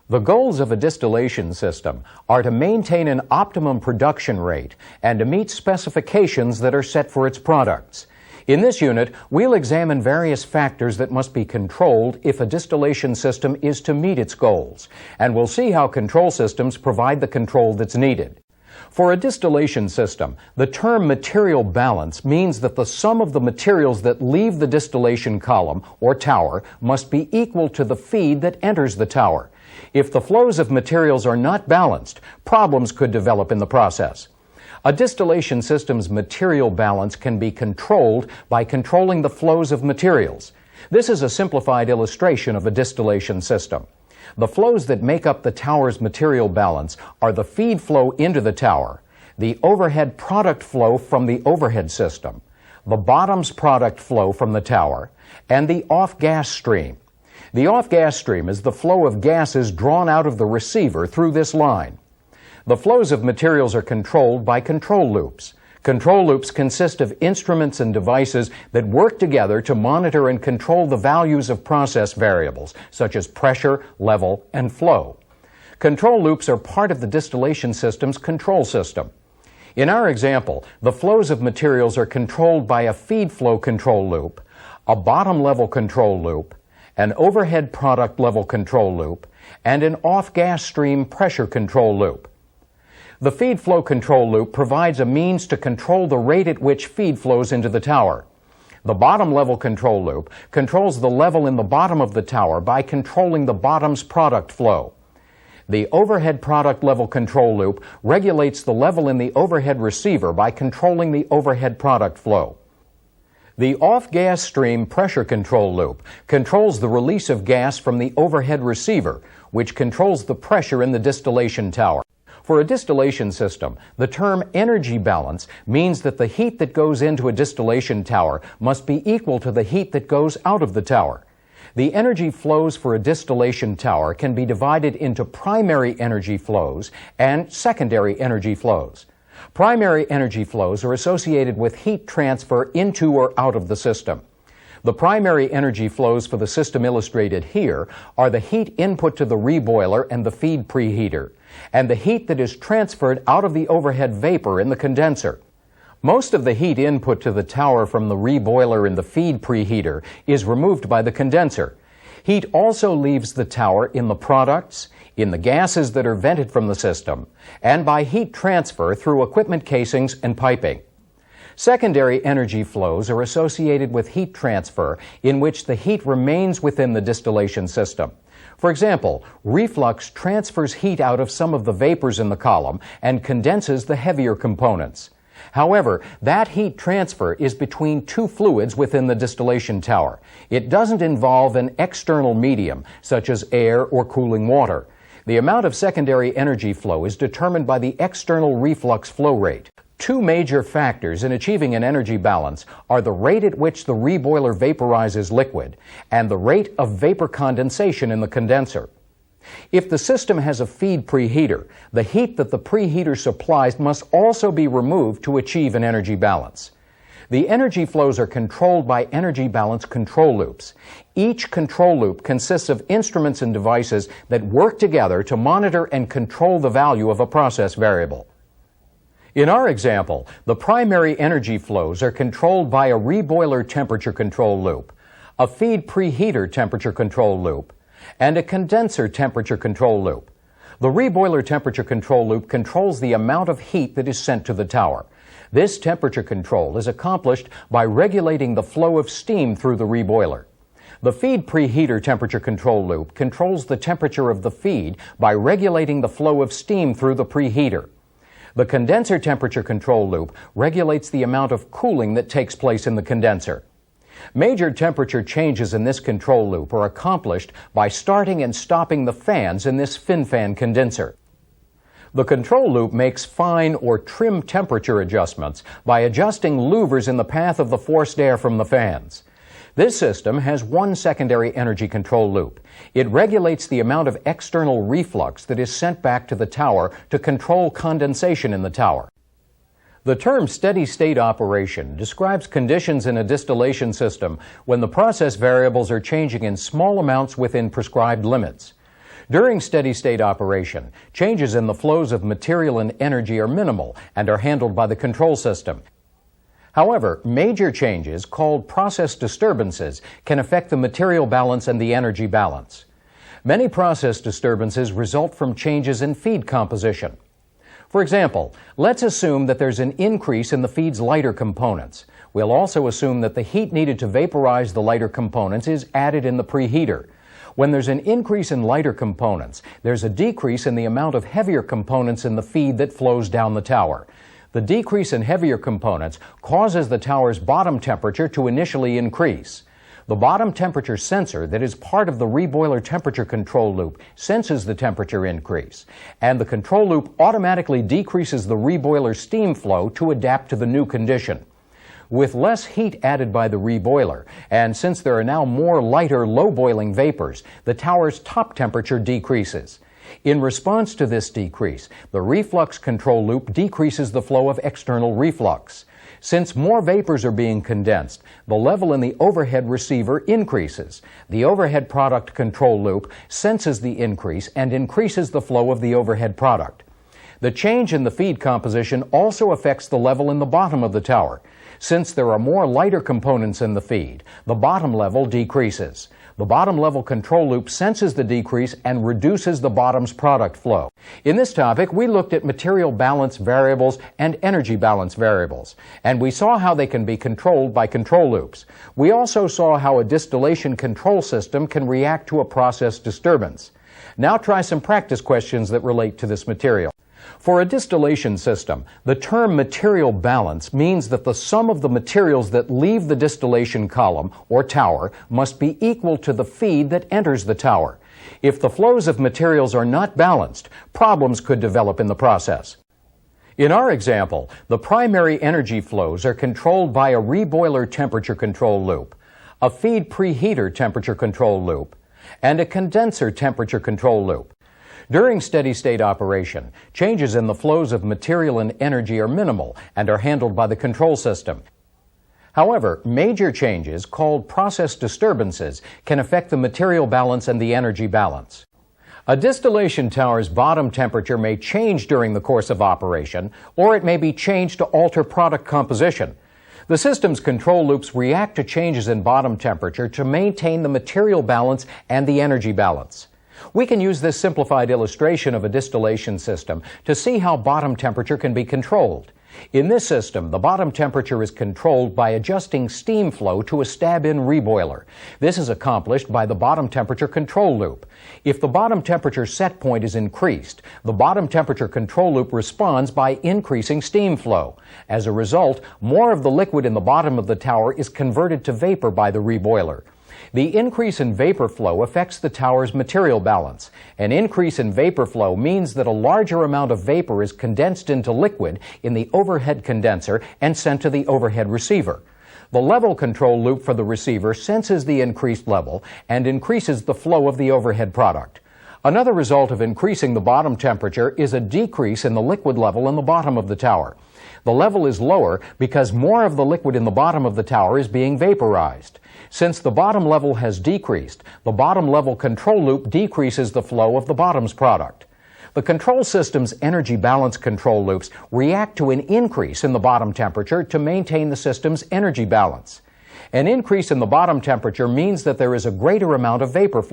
The goals of a distillation system are to maintain an optimum production rate and to meet specifications that are set for its products. In this unit, we'll examine various factors that must be controlled if a distillation system is to meet its goals, and we'll see how control systems provide the control that's needed. For a distillation system, the term material balance means that the sum of the materials that leave the distillation column or tower must be equal to the feed that enters the tower. If the flows of materials are not balanced, problems could develop in the process. A distillation system's material balance can be controlled by controlling the flows of materials. This is a simplified illustration of a distillation system. The flows that make up the tower's material balance are the feed flow into the tower, the overhead product flow from the overhead system, the bottoms product flow from the tower, and the off-gas stream. The off-gas stream is the flow of gases drawn out of the receiver through this line. The flows of materials are controlled by control loops. Control loops consist of instruments and devices that work together to monitor and control the values of process variables, such as pressure, level, and flow. Control loops are part of the distillation system's control system. In our example, the flows of materials are controlled by a feed flow control loop, a bottom level control loop, an overhead product level control loop, and an off-gas stream pressure control loop. The feed flow control loop provides a means to control the rate at which feed flows into the tower. The bottom level control loop controls the level in the bottom of the tower by controlling the bottom's product flow. The overhead product level control loop regulates the level in the overhead receiver by controlling the overhead product flow. The off-gas stream pressure control loop controls the release of gas from the overhead receiver, which controls the pressure in the distillation tower. For a distillation system, the term energy balance means that the heat that goes into a distillation tower must be equal to the heat that goes out of the tower. The energy flows for a distillation tower can be divided into primary energy flows and secondary energy flows. Primary energy flows are associated with heat transfer into or out of the system. The primary energy flows for the system illustrated here are the heat input to the reboiler and the feed preheater, and the heat that is transferred out of the overhead vapor in the condenser. Most of the heat input to the tower from the reboiler and the feed preheater is removed by the condenser. Heat also leaves the tower in the products, in the gases that are vented from the system, and by heat transfer through equipment casings and piping. Secondary energy flows are associated with heat transfer in which the heat remains within the distillation system. For example, reflux transfers heat out of some of the vapors in the column and condenses the heavier components. However, that heat transfer is between two fluids within the distillation tower. It doesn't involve an external medium, such as air or cooling water. The amount of secondary energy flow is determined by the external reflux flow rate. Two major factors in achieving an energy balance are the rate at which the reboiler vaporizes liquid and the rate of vapor condensation in the condenser. If the system has a feed preheater, the heat that the preheater supplies must also be removed to achieve an energy balance. The energy flows are controlled by energy balance control loops. Each control loop consists of instruments and devices that work together to monitor and control the value of a process variable. In our example, the primary energy flows are controlled by a reboiler temperature control loop, a feed preheater temperature control loop, and a condenser temperature control loop. The reboiler temperature control loop controls the amount of heat that is sent to the tower. This temperature control is accomplished by regulating the flow of steam through the reboiler. The feed preheater temperature control loop controls the temperature of the feed by regulating the flow of steam through the preheater. The condenser temperature control loop regulates the amount of cooling that takes place in the condenser. Major temperature changes in this control loop are accomplished by starting and stopping the fans in this fin-fan condenser. The control loop makes fine or trim temperature adjustments by adjusting louvers in the path of the forced air from the fans. This system has one secondary energy control loop. It regulates the amount of external reflux that is sent back to the tower to control condensation in the tower. The term steady-state operation describes conditions in a distillation system when the process variables are changing in small amounts within prescribed limits. During steady-state operation, changes in the flows of material and energy are minimal and are handled by the control system. However, major changes, called process disturbances, can affect the material balance and the energy balance. Many process disturbances result from changes in feed composition. For example, let's assume that there's an increase in the feed's lighter components. We'll also assume that the heat needed to vaporize the lighter components is added in the preheater. When there's an increase in lighter components, there's a decrease in the amount of heavier components in the feed that flows down the tower. The decrease in heavier components causes the tower's bottom temperature to initially increase. The bottom temperature sensor that is part of the reboiler temperature control loop senses the temperature increase, and the control loop automatically decreases the reboiler steam flow to adapt to the new condition. With less heat added by the reboiler, and since there are now more lighter, low-boiling vapors, the tower's top temperature decreases. In response to this decrease, the reflux control loop decreases the flow of external reflux. Since more vapors are being condensed, the level in the overhead receiver increases. The overhead product control loop senses the increase and increases the flow of the overhead product. The change in the feed composition also affects the level in the bottom of the tower. Since there are more lighter components in the feed, the bottom level decreases. The bottom level control loop senses the decrease and reduces the bottom's product flow. In this topic, we looked at material balance variables and energy balance variables, and we saw how they can be controlled by control loops. We also saw how a distillation control system can react to a process disturbance. Now try some practice questions that relate to this material. For a distillation system, the term material balance means that the sum of the materials that leave the distillation column or tower must be equal to the feed that enters the tower. If the flows of materials are not balanced, problems could develop in the process. In our example, the primary energy flows are controlled by a reboiler temperature control loop, a feed preheater temperature control loop, and a condenser temperature control loop. During steady-state operation, changes in the flows of material and energy are minimal and are handled by the control system. However, major changes, called process disturbances, can affect the material balance and the energy balance. A distillation tower's bottom temperature may change during the course of operation, or it may be changed to alter product composition. The system's control loops react to changes in bottom temperature to maintain the material balance and the energy balance. We can use this simplified illustration of a distillation system to see how bottom temperature can be controlled. In this system, the bottom temperature is controlled by adjusting steam flow to a stab-in reboiler. This is accomplished by the bottom temperature control loop. If the bottom temperature set point is increased, the bottom temperature control loop responds by increasing steam flow. As a result, more of the liquid in the bottom of the tower is converted to vapor by the reboiler. The increase in vapor flow affects the tower's material balance. An increase in vapor flow means that a larger amount of vapor is condensed into liquid in the overhead condenser and sent to the overhead receiver. The level control loop for the receiver senses the increased level and increases the flow of the overhead product. Another result of increasing the bottom temperature is a decrease in the liquid level in the bottom of the tower. The level is lower because more of the liquid in the bottom of the tower is being vaporized. Since the bottom level has decreased, the bottom level control loop decreases the flow of the bottom's product. The control system's energy balance control loops react to an increase in the bottom temperature to maintain the system's energy balance. An increase in the bottom temperature means that there is a greater amount of vapor flow.